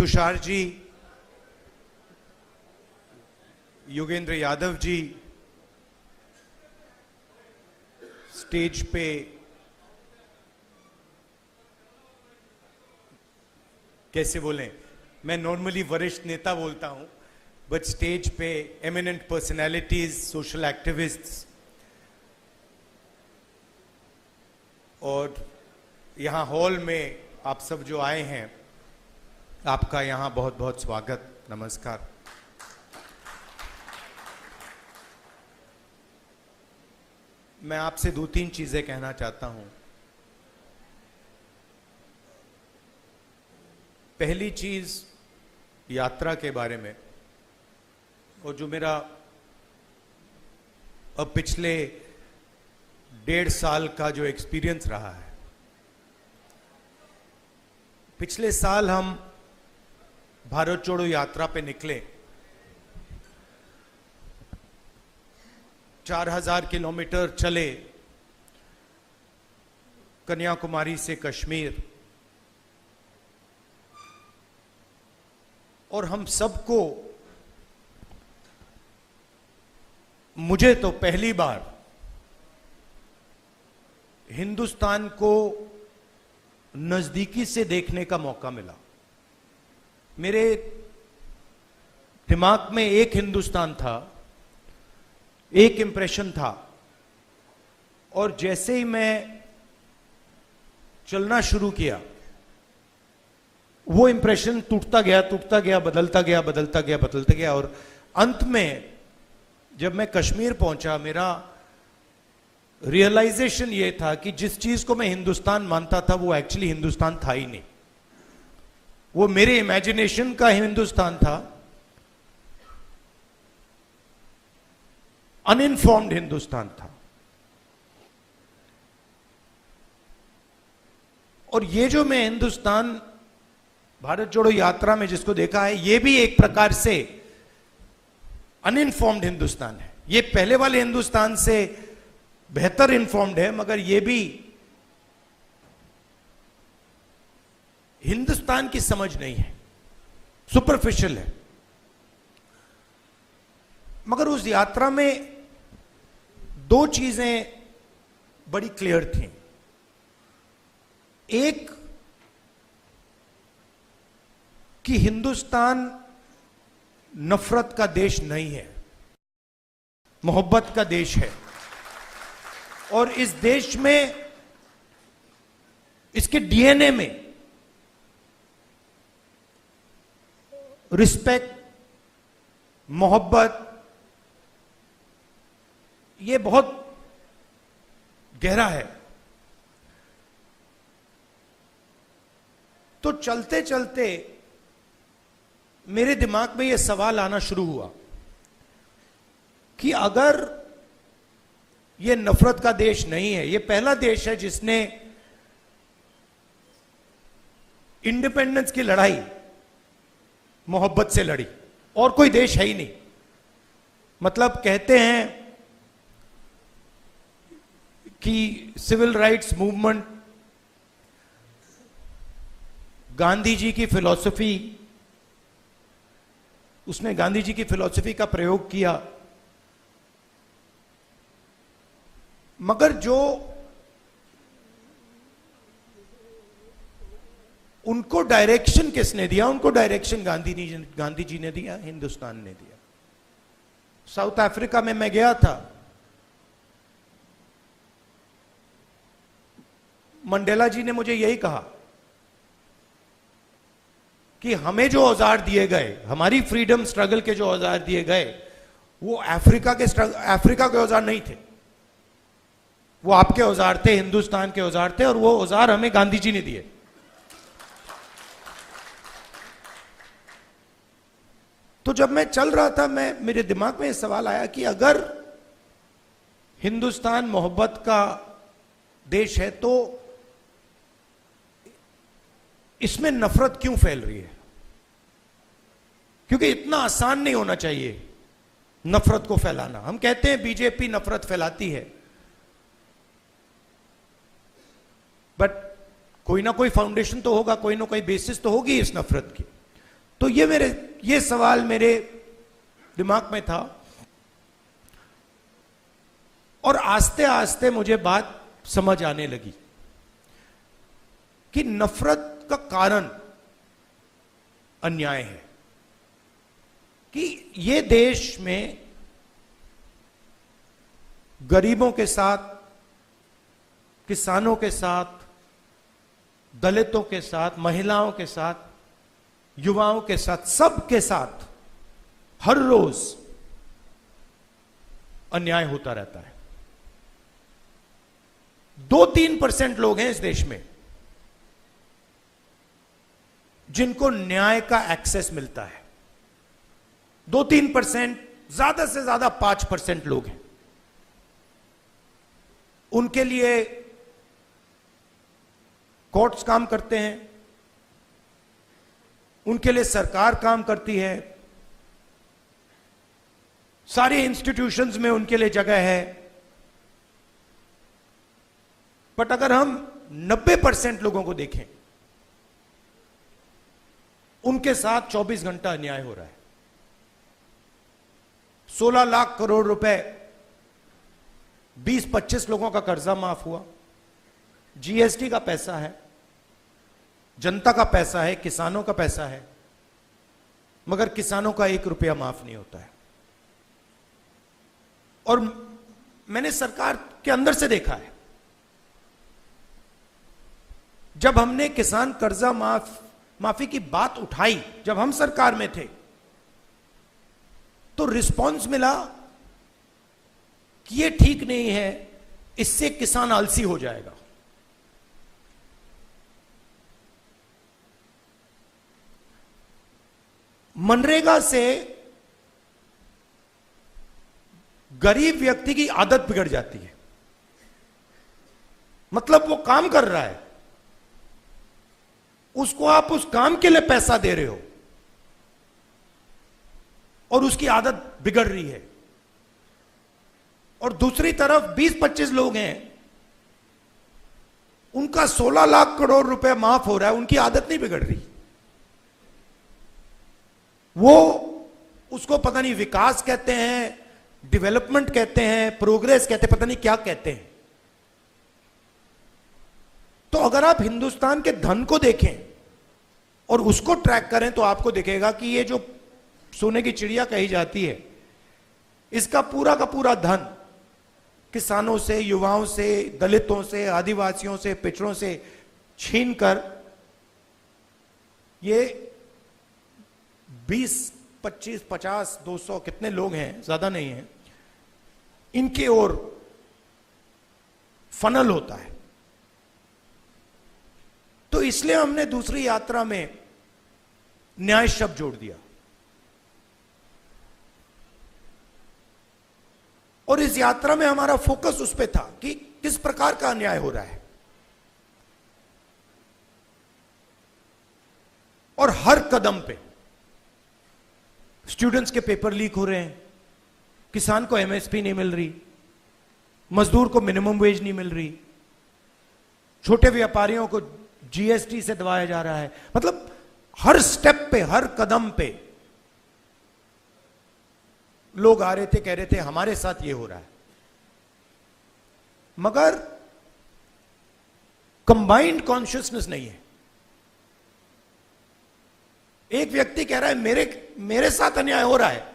Tushar ji, Yogendra Yadav ji, stage पे कैसे बोलें, मैं नॉर्मली वरिष्ठ नेता बोलता हूं, बट स्टेज पे एमिनेंट पर्सनैलिटीज, सोशल एक्टिविस्ट्स और यहाँ हॉल में आप सब जो आए हैं, आपका यहाँ बहुत बहुत स्वागत, नमस्कार। मैं आपसे दो तीन चीजें कहना चाहता हूं। पहली चीज यात्रा के बारे में, और जो मेरा अब पिछले 1.5 साल का जो एक्सपीरियंस रहा है। पिछले साल हम भारत जोड़ो यात्रा पे निकले, 4000 किलोमीटर चले, कन्याकुमारी से कश्मीर, और हम सबको, मुझे तो पहली बार हिंदुस्तान को नजदीकी से देखने का मौका मिला। मेरे दिमाग में एक हिंदुस्तान था, एक इंप्रेशन था, और जैसे ही मैं चलना शुरू किया, वो इंप्रेशन टूटता गया, बदलता गया, और अंत में जब मैं कश्मीर पहुंचा, मेरा रियलाइजेशन ये था कि जिस चीज को मैं हिंदुस्तान मानता था वो एक्चुअली हिंदुस्तान था ही नहीं। वो मेरे इमेजिनेशन का हिंदुस्तान था, अनइन्फॉर्म्ड हिंदुस्तान था। और ये जो मैं हिंदुस्तान भारत जोड़ो यात्रा में जिसको देखा है, ये भी एक प्रकार से अनइन्फॉर्म्ड हिंदुस्तान है। ये पहले वाले हिंदुस्तान से बेहतर इन्फॉर्म्ड है, मगर ये भी हिंदुस्तान की समझ नहीं है, सुपरफिशियल है। मगर उस यात्रा में दो चीजें बड़ी क्लियर थी। एक कि हिंदुस्तान नफरत का देश नहीं है, मोहब्बत का देश है। और इस देश में, इसके डीएनए में रिस्पेक्ट, मोहब्बत, ये बहुत गहरा है। तो चलते चलते मेरे दिमाग में यह सवाल आना शुरू हुआ कि अगर यह नफरत का देश नहीं है, यह पहला देश है जिसने इंडिपेंडेंस की लड़ाई मोहब्बत से लड़ी, और कोई देश है ही नहीं। मतलब कहते हैं कि civil rights movement, Gandhi ji की फिलॉसफी, उसने गांधी जी की फिलॉसफी का प्रयोग किया, मगर जो उनको डायरेक्शन किसने दिया? उनको डायरेक्शन गांधी जी ने दिया, हिंदुस्तान ने दिया। साउथ अफ्रीका में मैं गया था, मंडेला जी ने मुझे यही कहा कि हमें जो औजार दिए गए, हमारी फ्रीडम स्ट्रगल के जो औजार दिए गए, वो अफ्रीका के औजार नहीं थे, वो आपके औजार थे, हिंदुस्तान के औजार थे, और वो औजार हमें गांधी जी ने दिए। तो जब मैं चल रहा था, मेरे दिमाग में यह सवाल आया कि अगर हिंदुस्तान मोहब्बत का देश है, तो इसमें नफरत क्यों फैल रही है? क्योंकि इतना आसान नहीं होना चाहिए नफरत को फैलाना। हम कहते हैं बीजेपी नफरत फैलाती है, बट कोई ना कोई फाउंडेशन तो होगा, कोई ना कोई बेसिस तो होगी इस नफरत की। तो ये सवाल मेरे दिमाग में था, और आस्ते आस्ते मुझे बात समझ आने लगी कि नफरत का कारण अन्याय है, कि ये देश में गरीबों के साथ, किसानों के साथ, दलितों के साथ, महिलाओं के साथ, युवाओं के साथ, सबके साथ हर रोज अन्याय होता रहता है। 2-3% लोग हैं इस देश में जिनको न्याय का एक्सेस मिलता है। 2-3%, ज्यादा से ज्यादा 5% लोग हैं। उनके लिए कोर्ट्स काम करते हैं, उनके लिए सरकार काम करती है, सारे इंस्टीट्यूशंस में उनके लिए जगह है। बट अगर हम 90% लोगों को देखें, उनके साथ 24 घंटा अन्याय हो रहा है। 16 लाख करोड़ रुपए 20-25 लोगों का कर्जा माफ हुआ। जीएसटी का पैसा है, जनता का पैसा है, किसानों का पैसा है, मगर किसानों का 1 रुपया माफ नहीं होता है। और मैंने सरकार के अंदर से देखा है, जब हमने किसान कर्जा माफी की बात उठाई, जब हम सरकार में थे, तो रिस्पांस मिला कि ये ठीक नहीं है, इससे किसान आलसी हो जाएगा। मनरेगा से गरीब व्यक्ति की आदत बिगड़ जाती है। मतलब वो काम कर रहा है, उसको आप उस काम के लिए पैसा दे रहे हो और उसकी आदत बिगड़ रही है। और दूसरी तरफ 20-25 लोग हैं, उनका 16 लाख करोड़ रुपए माफ हो रहा है, उनकी आदत नहीं बिगड़ रही। वो उसको पता नहीं विकास कहते हैं, डेवलपमेंट कहते हैं, प्रोग्रेस कहते हैं, पता नहीं क्या कहते हैं। तो अगर आप हिंदुस्तान के धन को देखें और उसको ट्रैक करें, तो आपको दिखेगा कि ये जो सोने की चिड़िया कही जाती है, इसका पूरा का पूरा धन किसानों से, युवाओं से, दलितों से, आदिवासियों से, पिछड़ों से छीनकर ये 20, 25, 50, 200 कितने लोग हैं, ज्यादा नहीं है, इनके ओर फनल होता है। तो इसलिए हमने दूसरी यात्रा में न्याय शब्द जोड़ दिया। और इस यात्रा में हमारा फोकस उस पे था कि किस प्रकार का अन्याय हो रहा है। और हर कदम पे स्टूडेंट्स के पेपर लीक हो रहे हैं, किसान को एमएसपी नहीं मिल रही, मजदूर को मिनिमम वेज नहीं मिल रही, छोटे व्यापारियों को जीएसटी से दबाया जा रहा है। मतलब हर स्टेप पे, हर कदम पे लोग आ रहे थे, कह रहे थे हमारे साथ ये हो रहा है। मगर कंबाइंड कॉन्शियसनेस नहीं है। एक व्यक्ति कह रहा है मेरे साथ अन्याय हो रहा है।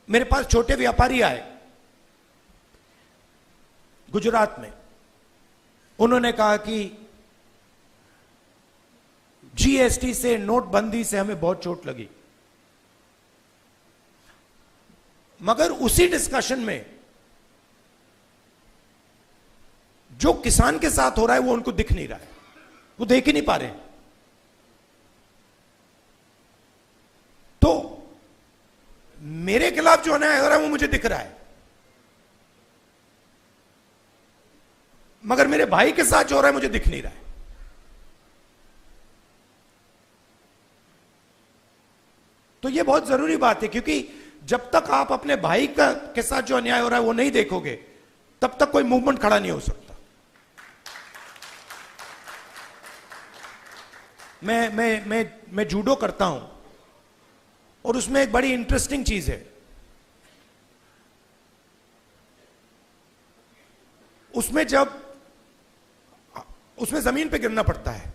मेरे पास छोटे व्यापारी आए गुजरात में, उन्होंने कहा कि जीएसटी से, नोटबंदी से हमें बहुत चोट लगी। मगर उसी डिस्कशन में जो किसान के साथ हो रहा है वो उनको दिख नहीं रहा है, वो देख ही नहीं पा रहे। तो मेरे खिलाफ जो अन्याय हो रहा है वो मुझे दिख रहा है, मगर मेरे भाई के साथ जो हो रहा है मुझे दिख नहीं रहा है। तो ये बहुत जरूरी बात है, क्योंकि जब तक आप अपने भाई के साथ जो अन्याय हो रहा है वो नहीं देखोगे, तब तक कोई मूवमेंट खड़ा नहीं हो सकता। मैं जूडो करता हूं और उसमें एक बड़ी इंटरेस्टिंग चीज है, उसमें जमीन पे गिरना पड़ता है,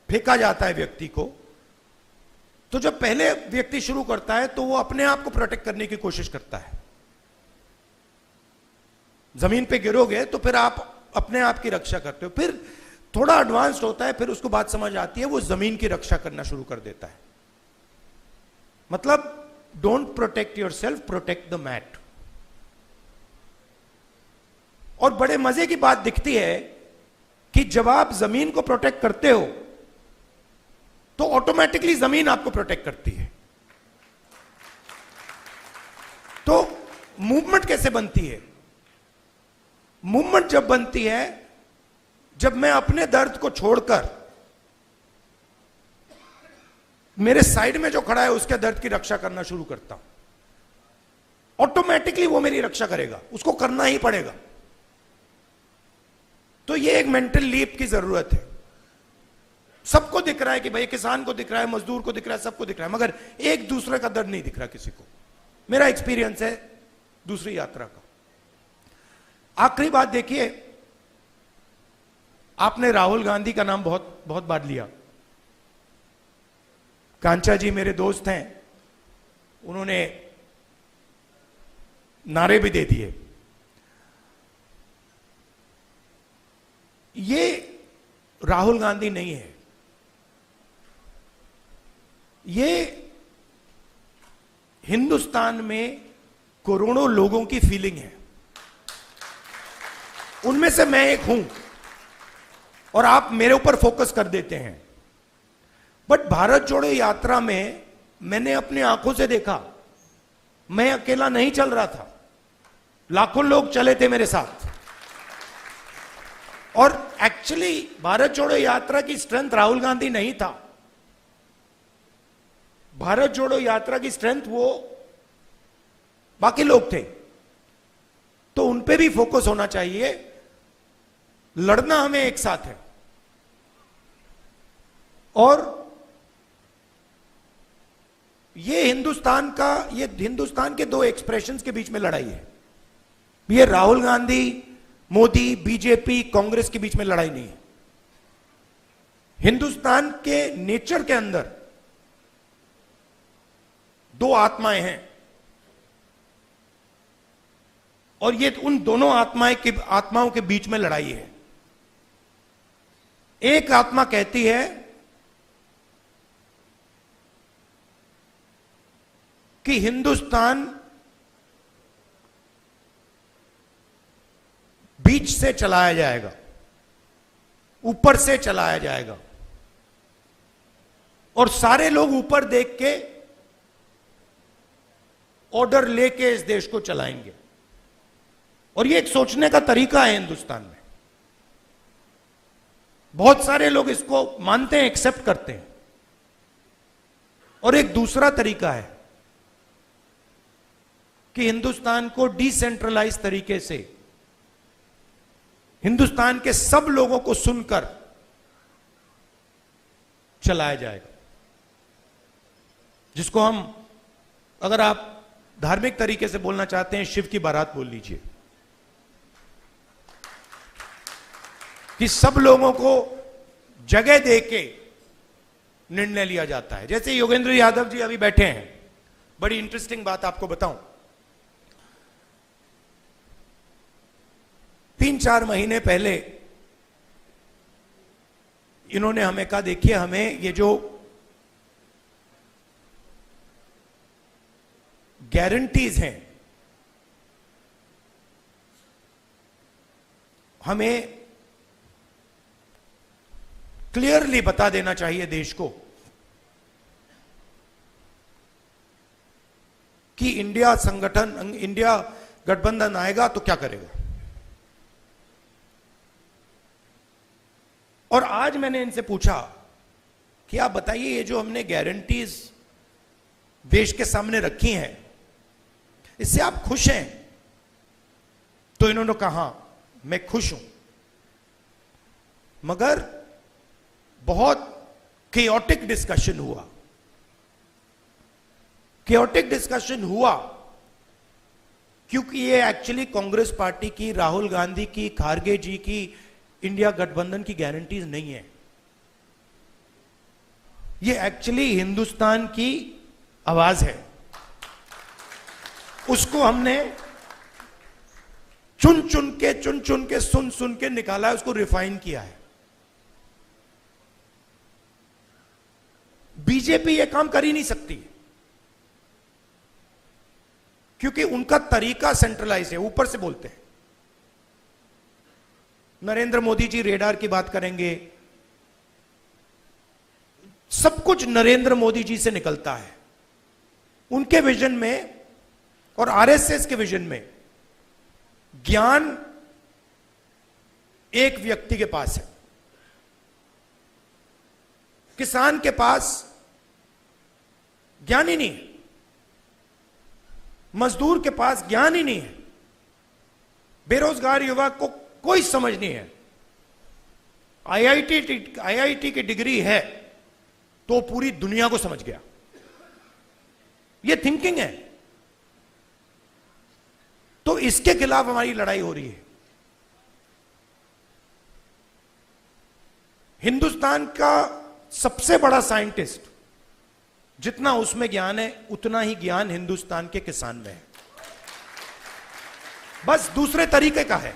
फेंका जाता है व्यक्ति को। तो जब पहले व्यक्ति शुरू करता है तो वो अपने आप को प्रोटेक्ट करने की कोशिश करता है। जमीन पे गिरोगे तो फिर आप अपने आप की रक्षा करते हो। फिर थोड़ा एडवांस्ड होता है, फिर उसको बात समझ आती है, वो जमीन की रक्षा करना शुरू कर देता है। मतलब don't protect yourself, protect the mat. और बड़े मजे की बात दिखती है कि जब आप जमीन को प्रोटेक्ट करते हो तो ऑटोमेटिकली जमीन आपको प्रोटेक्ट करती है। तो मूवमेंट कैसे बनती है? मूवमेंट जब बनती है, जब मैं अपने दर्द को छोड़कर मेरे साइड में जो खड़ा है उसके दर्द की रक्षा करना शुरू करता हूं, ऑटोमेटिकली वो मेरी रक्षा करेगा, उसको करना ही पड़ेगा। तो ये एक मेंटल लीप की जरूरत है। सबको दिख रहा है कि भाई किसान को दिख रहा है, मजदूर को दिख रहा है, सबको दिख रहा है, मगर एक दूसरे का दर्द नहीं दिख रहा किसी को। मेरा एक्सपीरियंस है दूसरी यात्रा का। आखिरी बात देखिए, आपने राहुल गांधी का नाम बहुत बहुत बार लिया। कांचा जी मेरे दोस्त हैं, उन्होंने नारे भी दे दिए। ये राहुल गांधी नहीं है, ये हिंदुस्तान में करोड़ों लोगों की फीलिंग है। उनमें से मैं एक हूं और आप मेरे ऊपर फोकस कर देते हैं। बट भारत जोड़ो यात्रा में मैंने अपनी आंखों से देखा, मैं अकेला नहीं चल रहा था, लाखों लोग चले थे मेरे साथ। और एक्चुअली भारत जोड़ो यात्रा की स्ट्रेंथ राहुल गांधी नहीं था। भारत जोड़ो यात्रा की स्ट्रेंथ वो बाकी लोग थे। तो उन पे भी फोकस होना चाहिए। लड़ना हमें एक साथ है। और ये हिंदुस्तान के दो एक्सप्रेशंस के बीच में लड़ाई है। ये राहुल गांधी, मोदी, बीजेपी, कांग्रेस के बीच में लड़ाई नहीं है। हिंदुस्तान के नेचर के अंदर दो आत्माएं हैं और ये उन दोनों आत्माओं के बीच में लड़ाई है। एक आत्मा कहती है कि हिंदुस्तान बीच से चलाया जाएगा, ऊपर से चलाया जाएगा और सारे लोग ऊपर देख के ऑर्डर लेके इस देश को चलाएंगे। और ये एक सोचने का तरीका है हिंदुस्तान में। बहुत सारे लोग इसको मानते हैं, एक्सेप्ट करते हैं। और एक दूसरा तरीका है कि हिंदुस्तान को डिसेंट्रलाइज तरीके से हिंदुस्तान के सब लोगों को सुनकर चलाया जाएगा, जिसको हम, अगर आप धार्मिक तरीके से बोलना चाहते हैं, शिव की बारात बोल लीजिए। कि सब लोगों को जगह देके निर्णय लिया जाता है। जैसे योगेंद्र यादव जी अभी बैठे हैं, बड़ी इंटरेस्टिंग बात आपको बताऊं। 3-4 महीने पहले इन्होंने हमें कहा, देखिए हमें ये जो गारंटीज हैं, हमें क्लियरली बता देना चाहिए देश को कि इंडिया गठबंधन आएगा तो क्या करेगा। और आज मैंने इनसे पूछा कि आप बताइए, ये जो हमने गारंटीज देश के सामने रखी हैं, इससे आप खुश हैं? तो इन्होंने कहा मैं खुश हूं, मगर बहुत केओटिक डिस्कशन हुआ। केओटिक डिस्कशन हुआ क्योंकि ये एक्चुअली कांग्रेस पार्टी की, राहुल गांधी की, खारगे जी की, इंडिया गठबंधन की गारंटीज नहीं है। ये एक्चुअली हिंदुस्तान की आवाज है। उसको हमने चुन चुन के सुन के निकाला है, उसको रिफाइन किया है। बीजेपी ये काम कर ही नहीं सकती क्योंकि उनका तरीका सेंट्रलाइज है, ऊपर से बोलते हैं। नरेंद्र मोदी जी रेडार की बात करेंगे, सब कुछ नरेंद्र मोदी जी से निकलता है। उनके विजन में और आरएसएस के विजन में ज्ञान एक व्यक्ति के पास है, किसान के पास ज्ञान ही नहीं है, मजदूर के पास ज्ञान ही नहीं है, बेरोजगार युवा को कोई समझ नहीं है। आईआईटी की डिग्री है तो पूरी दुनिया को समझ गया। यह थिंकिंग है। तो इसके खिलाफ हमारी लड़ाई हो रही है। हिंदुस्तान का सबसे बड़ा साइंटिस्ट, जितना उसमें ज्ञान है उतना ही ज्ञान हिंदुस्तान के किसान में है, बस दूसरे तरीके का है।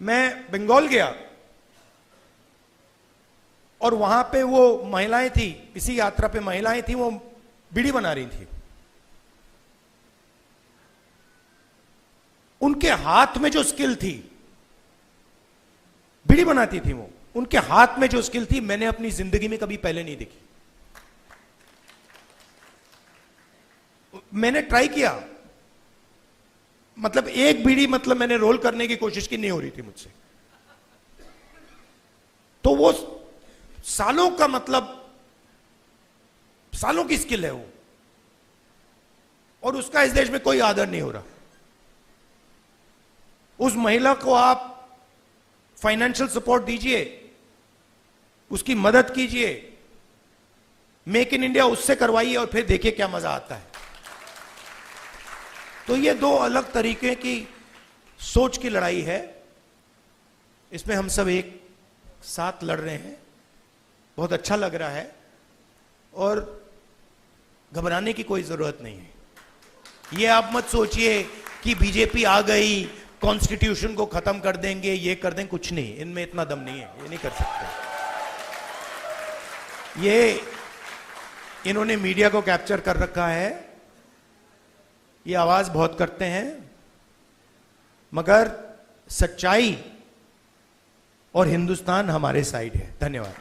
मैं बंगाल गया और वहां पे वो महिलाएं थी, इसी यात्रा पे महिलाएं थी, वो बीड़ी बना रही थी। उनके हाथ में जो स्किल थी, बीड़ी बनाती थी वो, उनके हाथ में जो स्किल थी मैंने अपनी जिंदगी में कभी पहले नहीं देखी। मैंने ट्राई किया, मतलब एक बीड़ी मतलब मैंने रोल करने की कोशिश की, नहीं हो रही थी मुझसे। तो वो सालों का, मतलब सालों की स्किल है वो, और उसका इस देश में कोई आदर नहीं हो रहा। उस महिला को आप फाइनेंशियल सपोर्ट दीजिए, उसकी मदद कीजिए, मेक इन इंडिया उससे करवाइए और फिर देखिए क्या मजा आता है। तो ये दो अलग तरीके की सोच की लड़ाई है। इसमें हम सब एक साथ लड़ रहे हैं, बहुत अच्छा लग रहा है और घबराने की कोई जरूरत नहीं है। ये आप मत सोचिए कि बीजेपी आ गई, कॉन्स्टिट्यूशन को खत्म कर देंगे, ये कर देंगे, कुछ नहीं, इनमें इतना दम नहीं है, ये नहीं कर सकते। ये इन्होंने मीडिया को कैप्चर कर रखा है, ये आवाज बहुत करते हैं, मगर सच्चाई और हिंदुस्तान हमारे साइड है। धन्यवाद।